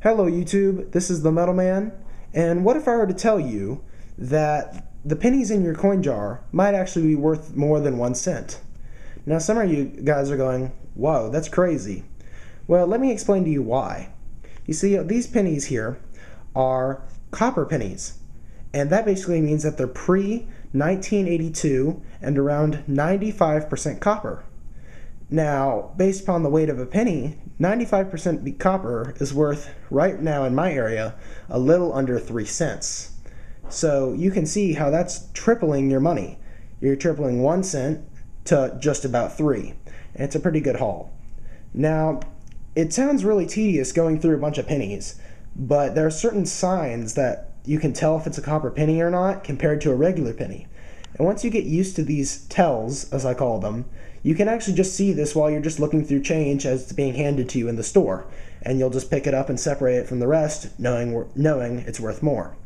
Hello YouTube, this is the Metal Man, and what if I were to tell you that the pennies in your coin jar might actually be worth more than 1 cent? Now some of you guys are going, whoa, that's crazy. Well, let me explain to you why. You see, these pennies here are copper pennies, and that basically means that they're pre-1982 and around 95% copper. Now, based upon the weight of a penny, 95% copper is worth, right now in my area, a little under 3 cents. So you can see how that's tripling your money. You're tripling 1 cent to just about 3. And it's a pretty good haul. Now, it sounds really tedious going through a bunch of pennies, but there are certain signs that you can tell if it's a copper penny or not compared to a regular penny. And once you get used to these tells, as I call them, you can actually just see this while you're just looking through change as it's being handed to you in the store. And you'll just pick it up and separate it from the rest, knowing it's worth more.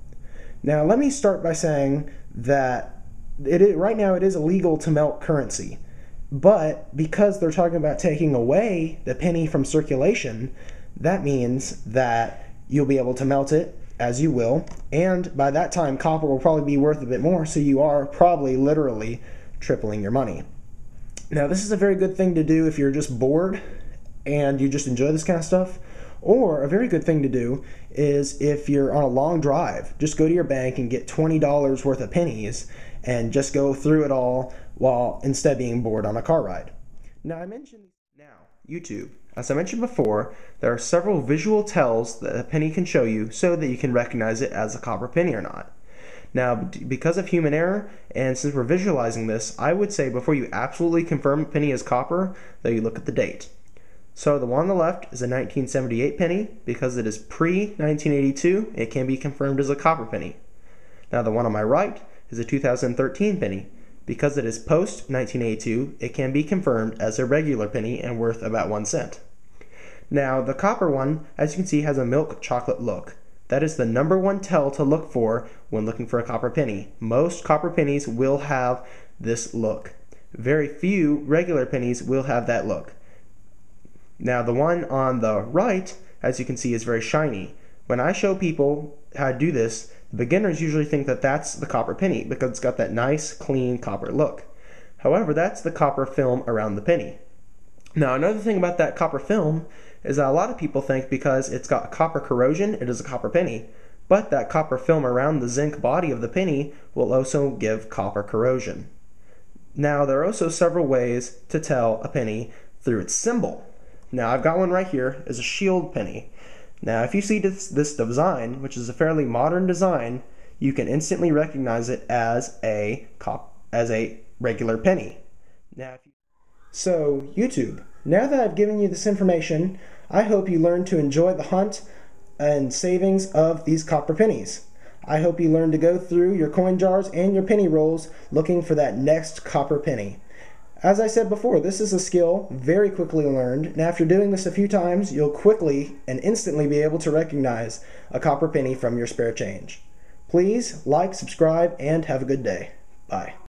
Now let me start by saying that right now it is illegal to melt currency. But because they're talking about taking away the penny from circulation, that means that you'll be able to melt it as you will, and by that time copper will probably be worth a bit more, so you are probably literally tripling your money. Now this is a very good thing to do if you're just bored and you just enjoy this kind of stuff, or a very good thing to do is if you're on a long drive, just go to your bank and get $20 worth of pennies and just go through it all while instead being bored on a car ride. Now YouTube. As I mentioned before, there are several visual tells that a penny can show you so that you can recognize it as a copper penny or not. Now, because of human error, and since we're visualizing this, I would say before you absolutely confirm a penny is copper, that you look at the date. So the one on the left is a 1978 penny. Because it is pre-1982, it can be confirmed as a copper penny. Now the one on my right is a 2013 penny. Because it is post-1982, it can be confirmed as a regular penny and worth about 1 cent. Now, the copper one, as you can see, has a milk chocolate look. That is the #1 tell to look for when looking for a copper penny. Most copper pennies will have this look. Very few regular pennies will have that look. Now, the one on the right, as you can see, is very shiny. When I show people how to do this, beginners usually think that that's the copper penny because it's got that nice, clean copper look. However, that's the copper film around the penny. Now, another thing about that copper film is that a lot of people think because it's got copper corrosion, it is a copper penny. But that copper film around the zinc body of the penny will also give copper corrosion. Now, there are also several ways to tell a penny through its symbol. Now, I've got one right here, is a shield penny. Now, if you see this design, which is a fairly modern design, you can instantly recognize it as a regular penny. So, YouTube, now that I've given you this information, I hope you learn to enjoy the hunt and savings of these copper pennies. I hope you learn to go through your coin jars and your penny rolls looking for that next copper penny. As I said before, this is a skill very quickly learned, and after doing this a few times, you'll quickly and instantly be able to recognize a copper penny from your spare change. Please like, subscribe, and have a good day. Bye.